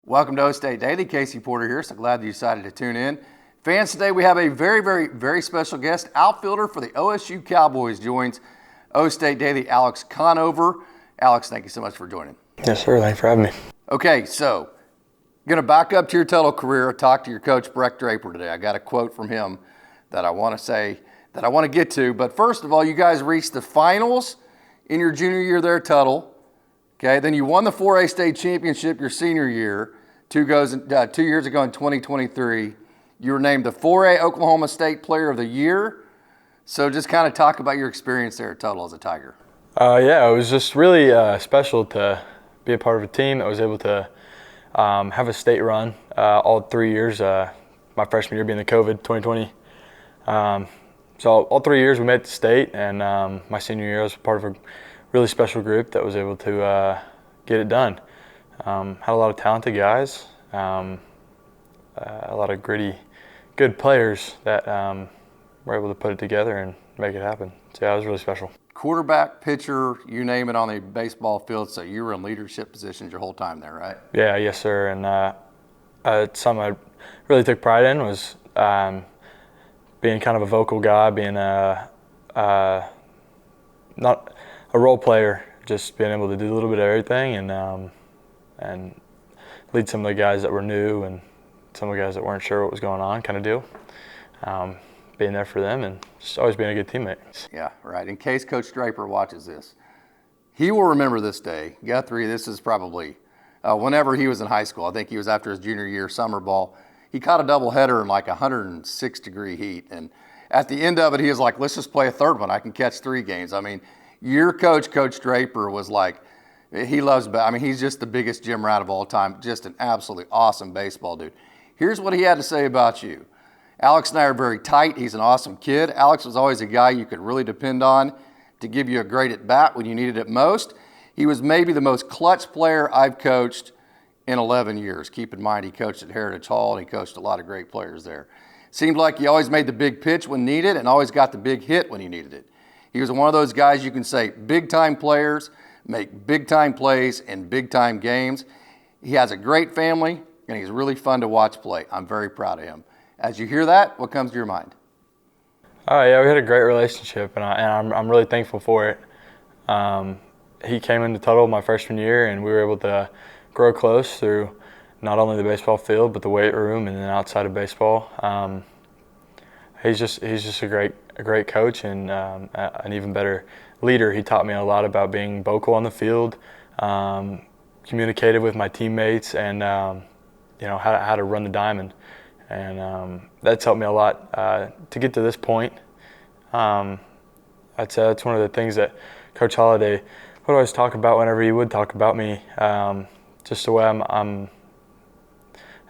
Welcome to OkState Daily. Casey Porter here. So glad that you decided to tune in. Fans, today we have a very special guest. Outfielder for the OSU Cowboys joins OkState Daily, Alex Conover. Alex, thank you so much for joining. Yes, sir. Thanks for having me. Okay, so going to back up to your total career. Talk to your coach, Breck Draper, today. I got a quote from him that I want to get to. But first of all, you guys reached the finals in your junior year there at Tuttle. Okay, then you won the 4A state championship your senior year. 2 years ago in 2023, you were named the 4A Oklahoma State Player of the Year. So just kind of talk about your experience there at Tuttle as a Tiger. Yeah, it was just really special to be a part of a team that was able to have a state run all 3 years, my freshman year being the COVID 2020. So all 3 years we made the state, and my senior year I was part of a really special group that was able to get it done. Had a lot of talented guys, a lot of gritty, good players that were able to put it together and make it happen. So yeah, it was really special. Quarterback, pitcher, you name it on the baseball field, so you were in leadership positions your whole time there, right? Yeah, yes, sir. And something I really took pride in was being kind of a vocal guy, being not a role player, just being able to do a little bit of everything and lead some of the guys that were new and some of the guys that weren't sure what was going on, kind of deal. Being there for them and just always being a good teammate. Yeah, right. In case Coach Draper watches this, he will remember this day. Guthrie, this is probably whenever he was in high school. I think he was after his junior year summer ball. He caught a doubleheader in like 106-degree heat. And at the end of it, he was like, let's just play a third one. I can catch 3 games. I mean, your coach, Coach Draper, was like, he's just the biggest gym rat of all time. Just an absolutely awesome baseball dude. Here's what he had to say about you. Alex and I are very tight. He's an awesome kid. Alex was always a guy you could really depend on to give you a great at-bat when you needed it most. He was maybe the most clutch player I've coached in 11 years. Keep in mind, he coached at Heritage Hall, and he coached a lot of great players there. Seemed like he always made the big pitch when needed and always got the big hit when he needed it. He was one of those guys you can say big-time players make big-time plays in big-time games. He has a great family, and he's really fun to watch play. I'm very proud of him. As you hear that, what comes to your mind? Yeah, we had a great relationship, and I'm really thankful for it. He came into Tuttle my freshman year, and we were able to grow close through not only the baseball field, but the weight room and then outside of baseball. He's just a great coach and an even better leader. He taught me a lot about being vocal on the field, communicative with my teammates, and how to run the diamond. And that's helped me a lot to get to this point. I'd say that's one of the things that Coach Holliday would always talk about whenever he would talk about me. Just the way I'm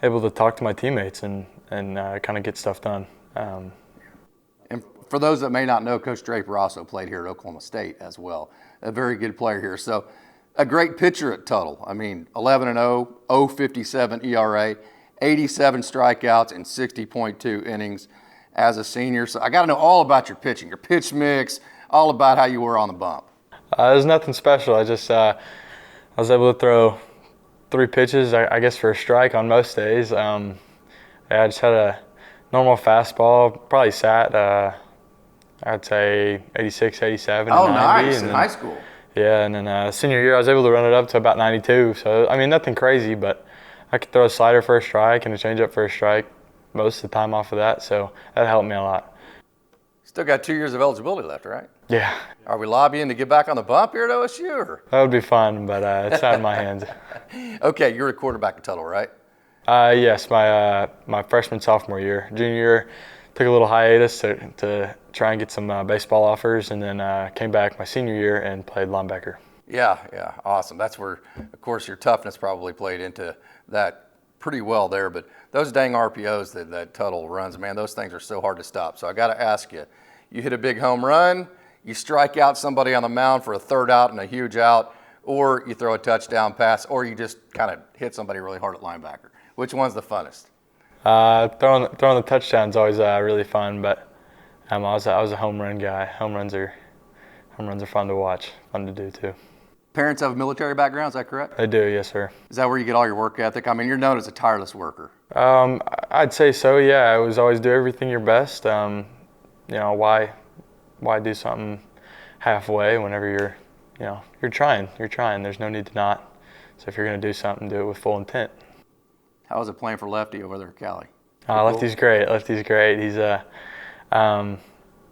able to talk to my teammates and kind of get stuff done. And for those that may not know, Coach Draper also played here at Oklahoma State as well. A very good player here. So a great pitcher at Tuttle. 11-0, 0.57 ERA, 87 strikeouts, and 60.2 innings as a senior. So I got to know all about your pitching, your pitch mix, all about how you were on the bump. There's nothing special. I just I was able to throw 3 pitches, I guess, for a strike on most days. I just had a normal fastball, probably sat, I'd say 86, 87, oh, 90. Nice, in high school. Yeah, and then senior year I was able to run it up to about 92. So, nothing crazy, but I could throw a slider for a strike and a changeup for a strike most of the time off of that. So that helped me a lot. Still got 2 years of eligibility left, right? Yeah. Are we lobbying to get back on the bump here at OSU? Or? That would be fun, but it's out of my hands. Okay, you're a quarterback at Tuttle, right? Yes, my freshman, sophomore year. Junior year, took a little hiatus to try and get some baseball offers, and then came back my senior year and played linebacker. Yeah, awesome. That's where, of course, your toughness probably played into that pretty well there. But those dang RPOs that Tuttle runs, man, those things are so hard to stop. So I got to ask you, you hit a big home run, you strike out somebody on the mound for a third out and a huge out, or you throw a touchdown pass, or you just kind of hit somebody really hard at linebacker. Which one's the funnest? Throwing the touchdown's always really fun, but I was a home run guy. Home runs are fun to watch, fun to do too. Parents have a military background, is that correct? They do, yes, sir. Is that where you get all your work ethic? I mean, you're known as a tireless worker. I'd say so, yeah. I was always do everything your best. Why do something halfway whenever you're trying. There's no need to not. So if you're going to do something, do it with full intent. How is it playing for Lefty over there at Cali? Lefty's great. He's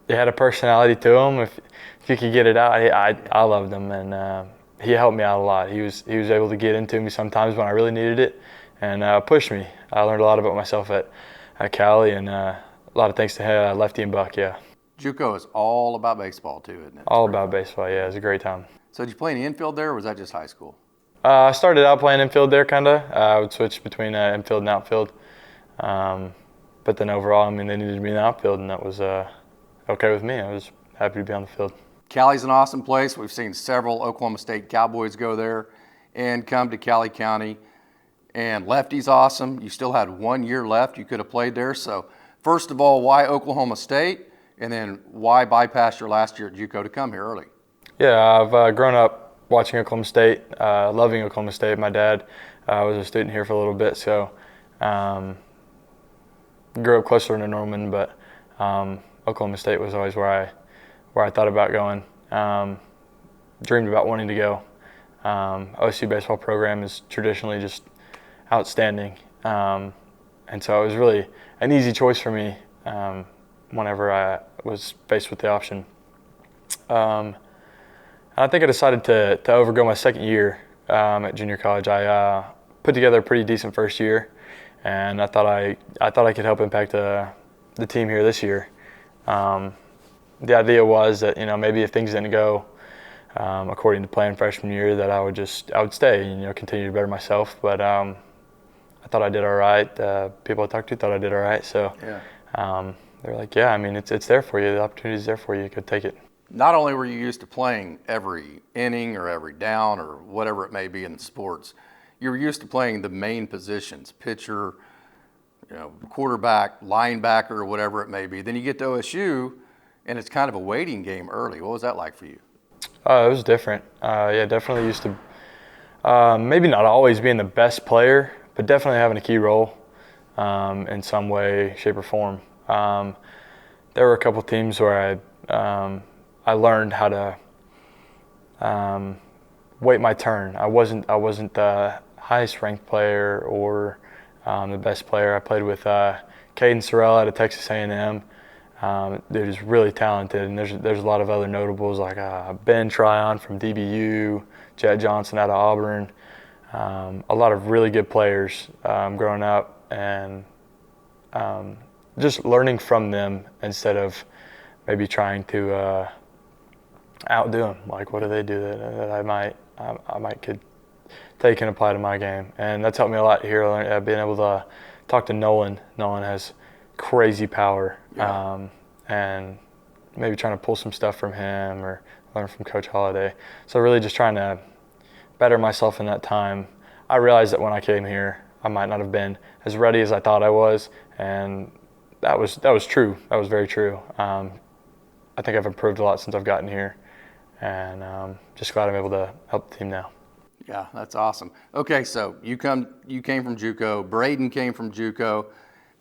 he had a personality to him. If you could get it out, I loved him, and he helped me out a lot. He was able to get into me sometimes when I really needed it, and push me. I learned a lot about myself at Cali, and a lot of thanks to Lefty and Buck. Yeah. JUCO is all about baseball too, isn't it? All about baseball. Yeah, it was a great time. So did you play in the infield there, or was that just high school? I started out playing infield there, kinda. I would switch between infield and outfield, but then overall, I mean, they needed me in the outfield, and that was okay with me. I was happy to be on the field. Cali's an awesome place. We've seen several Oklahoma State Cowboys go there and come to Cali County. And Lefty's awesome. You still had 1 year left. You could have played there. So first of all, why Oklahoma State? And then why bypass your last year at JUCO to come here early? Yeah, I've grown up watching Oklahoma State, loving Oklahoma State. My dad was a student here for a little bit, so grew up closer to Norman, but Oklahoma State was always where I thought about going. Dreamed about wanting to go. OSU baseball program is traditionally just outstanding, and so it was really an easy choice for me whenever I was faced with the option. I think I decided to overgo my second year at junior college. I put together a pretty decent first year, and I thought I could help impact the team here this year. The idea was that maybe if things didn't go according to plan freshman year, that I would stay and continue to better myself. But I thought I did all right. People I talked to thought I did all right. So yeah. They were like, yeah, I mean, it's there for you. The opportunity's there for you. You could take it. Not only were you used to playing every inning or every down or whatever it may be in the sports, you were used to playing the main positions, pitcher, quarterback, linebacker, or whatever it may be. Then you get to OSU, and it's kind of a waiting game early. What was that like for you? It was different. Yeah, definitely used to maybe not always being the best player, but definitely having a key role in some way, shape, or form. There were a couple teams where I learned how to wait my turn. I wasn't the highest ranked player or the best player. I played with Caden Sorrell out of Texas A&M. Dude is really talented, and there's a lot of other notables like Ben Tryon from DBU, Jet Johnson out of Auburn. A lot of really good players growing up, and just learning from them instead of maybe trying to outdo them. Like, what do they do that I might could take and apply to my game? And that's helped me a lot here. Being able to talk to Nolan. Nolan has crazy power, and maybe trying to pull some stuff from him or learn from Coach Holliday. So really just trying to better myself in that time. I realized that when I came here, I might not have been as ready as I thought I was, and that was true. That was very true. I think I've improved a lot since I've gotten here, and just glad I'm able to help the team now. Yeah, that's awesome. Okay, so you came from JUCO. Braden came from JUCO.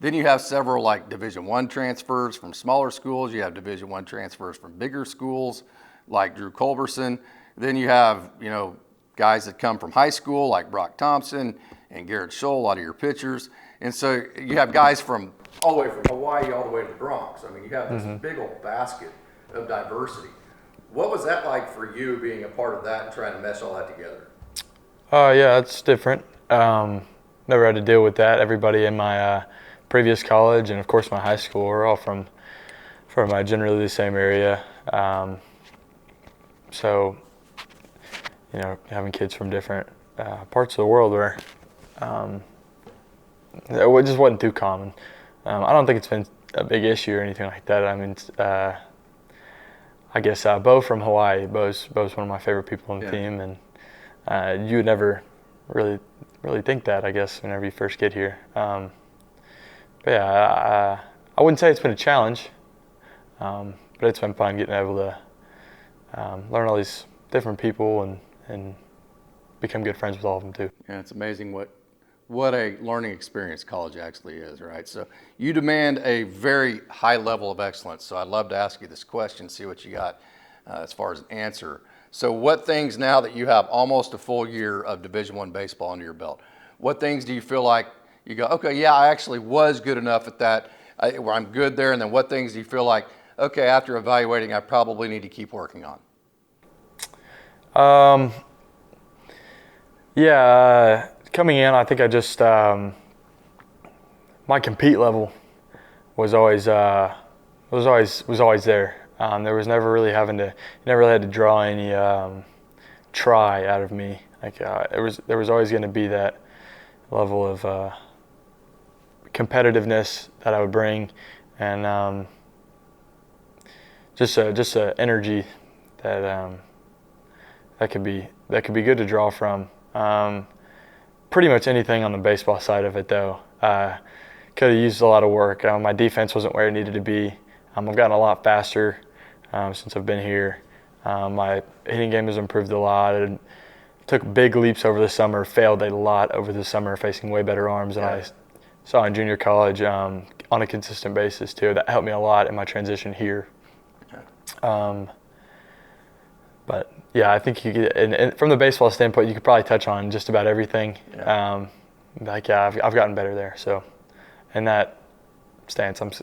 Then you have several like Division I transfers from smaller schools. You have Division I transfers from bigger schools like Drew Culberson. Then you have guys that come from high school like Brock Thompson and Garrett Scholl, a lot of your pitchers. And so you have guys from all the way from Hawaii all the way to the Bronx. I mean, you have this big old basket of diversity. What was that like for you being a part of that and trying to mesh all that together? Yeah, it's different. Never had to deal with that. Everybody in my previous college and, of course, my high school were all from generally the same area. So, having kids from different parts of the world where it just wasn't too common. I don't think it's been a big issue or anything like that. I mean, I guess Bo from Hawaii. Bo's one of my favorite people on the team, and you would never really think that, I guess, whenever you first get here. But yeah, I wouldn't say it's been a challenge, but it's been fun getting able to learn all these different people and become good friends with all of them too. Yeah, it's amazing what a learning experience college actually is, right? So you demand a very high level of excellence. So I'd love to ask you this question, see what you got as far as an answer. So what things, now that you have almost a full year of Division I baseball under your belt, what things do you feel like you go, okay, yeah, I actually was good enough at that, where I'm good there, and then what things do you feel like, okay, after evaluating, I probably need to keep working on? Coming in, I think I just my compete level was always there. There was never really never really had to draw any try out of me. Like there was always going to be that level of competitiveness that I would bring, and just a energy that that could be good to draw from. Pretty much anything on the baseball side of it, though, could have used a lot of work. My defense wasn't where it needed to be. I've gotten a lot faster since I've been here. My hitting game has improved a lot. I took big leaps over the summer, failed a lot over the summer, facing way better arms than I saw in junior college on a consistent basis, too. That helped me a lot in my transition here. But yeah, I think you could, and from the baseball standpoint, you could probably touch on just about everything. I've gotten better there. So, in that stance, I'm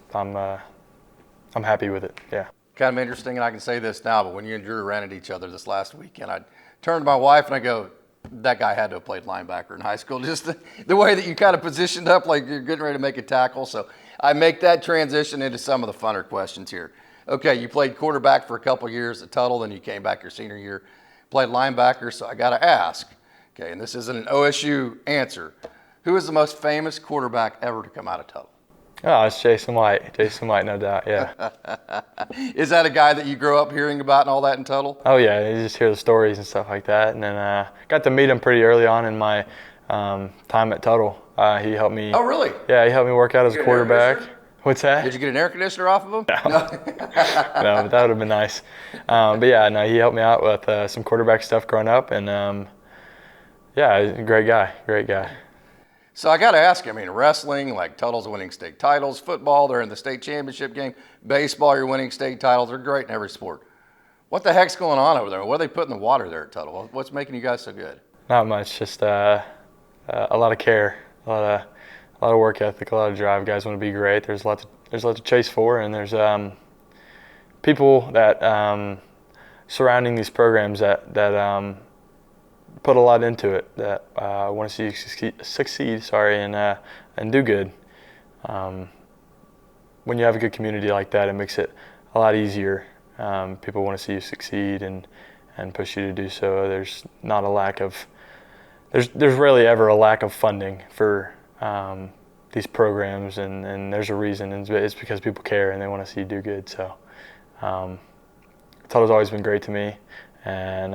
happy with it. Yeah. Kind of interesting, and I can say this now, but when you and Drew ran at each other this last weekend, I turned to my wife and I go, that guy had to have played linebacker in high school. Just the way that you kind of positioned up like you're getting ready to make a tackle. So I make that transition into some of the funner questions here. Okay, you played quarterback for a couple years at Tuttle, then you came back your senior year, played linebacker, so I got to ask, okay, and this isn't an OSU answer, who is the most famous quarterback ever to come out of Tuttle? Oh, it's Jason White. Jason White, no doubt, yeah. Is that a guy that you grew up hearing about and all that in Tuttle? Oh, yeah, you just hear the stories and stuff like that. And then got to meet him pretty early on in my time at Tuttle. He helped me. Oh, really? Yeah, he helped me work out as a quarterback. What's that? Did you get an air conditioner off of him? No, no, but that would have been nice. But yeah, no, he helped me out with some quarterback stuff growing up, and yeah, he's a great guy. So I got to ask you, I mean, wrestling, like Tuttle's winning state titles, football, they're in the state championship game, baseball, you're winning state titles, they're great in every sport. What the heck's going on over there? What are they putting in the water there at Tuttle? What's making you guys so good? Not much, just a lot of care, a lot of work ethic, a lot of drive. Guys want to be great. There's a lot to chase for, and there's people that surrounding these programs that put a lot into it, that want to see you succeed. And do good. When you have a good community like that, it makes it a lot easier. People want to see you succeed and push you to do so. There's not a lack of. There's rarely ever a lack of funding for these programs, and there's a reason, and it's because people care and they want to see you do good. So Tuttle's always been great to me, and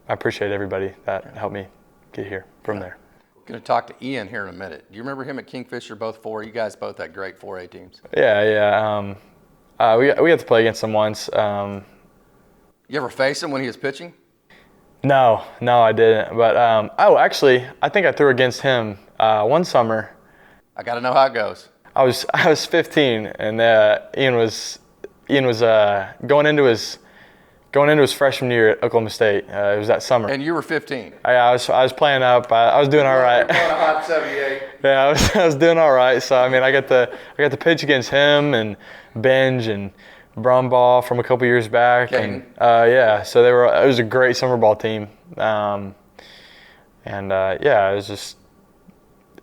I appreciate everybody that helped me get here from there. Going to talk to Ian here in a minute. Do you remember him at Kingfisher, both four? You guys both had great 4A teams. Yeah. We got to play against him once. You ever face him when he was pitching? No, I didn't. But actually, I think I threw against him one summer. I got to know how it goes. I was 15, and Ian was going into his freshman year at Oklahoma State. It was that summer. And you were 15. I was playing up. I was doing all right. You're going a hot 78. Yeah, I was doing all right. So I mean, I got to pitch against him and Benj and Brumbaugh from a couple years back. Caden. And yeah, so it was a great summer ball team. Yeah, it was just.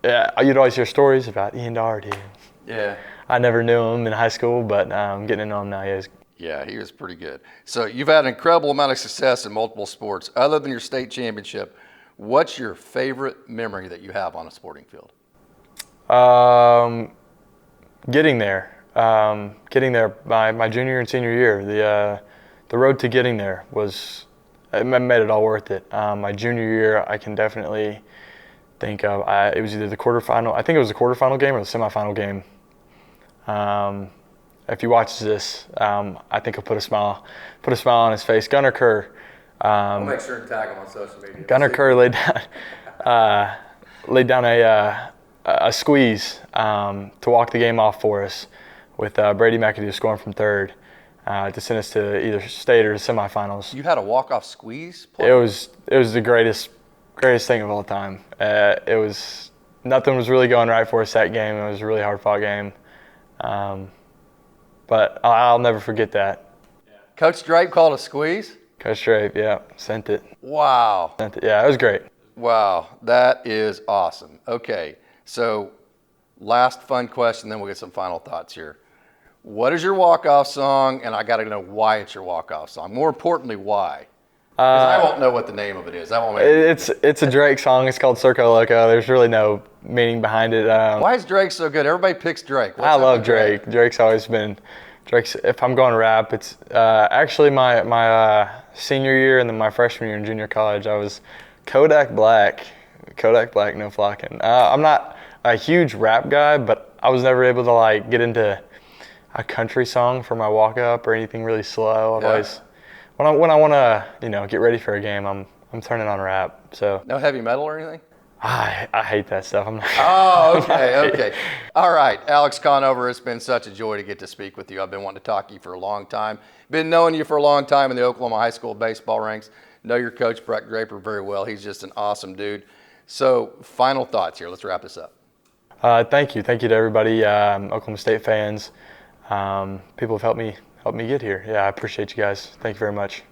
Yeah, you'd always hear stories about Ian Doherty. Yeah. I never knew him in high school, but getting to know him now, Yeah, he was pretty good. So you've had an incredible amount of success in multiple sports. Other than your state championship, what's your favorite memory that you have on a sporting field? Getting there. My junior and senior year. The road to getting there made it all worth it. My junior year, I can definitely think of. It was either the quarterfinal. I think it was the quarterfinal game or the semifinal game. If he watches this, I think he'll put a smile on his face. Gunnar Kerr I'll make sure and tag him on social media. Gunnar Kerr laid down a squeeze to walk the game off for us, with Brady McAdoo scoring from third to send us to either state or semifinals. You had a walk-off squeeze play? It was the greatest thing of all time. Nothing was really going right for us that game. It was a really hard-fought game, but I'll never forget that. Coach Drape called a squeeze? Coach Drape, yeah, sent it. Wow. Sent it. Yeah, it was great. Wow, that is awesome. Okay, so last fun question, then we'll get some final thoughts here. What is your walk-off song? And I got to know why it's your walk-off song. More importantly, why? Because I won't know what the name of it is. That won't make it's a Drake song. It's called Circo Loco. There's really no meaning behind it. Why is Drake so good? Everybody picks Drake. I love Drake. Drake's always been Drake's. If I'm going rap, it's actually my senior year and then my freshman year in junior college. I was Kodak Black, no flocking. I'm not a huge rap guy, but I was never able to get into a country song for my walk up or anything really slow. I've always, when I want to get ready for a game, I'm turning on rap. So no heavy metal or anything? I hate that stuff. I'm not. Oh, okay. All right, Alex Conover, it's been such a joy to get to speak with you. I've been wanting to talk to you for a long time. Been knowing you for a long time in the Oklahoma high school baseball ranks. Know your coach, Brett Draper, very well. He's just an awesome dude. So final thoughts here. Let's wrap this up. Thank you to everybody, Oklahoma State fans. People have helped me get here. Yeah, I appreciate you guys. Thank you very much.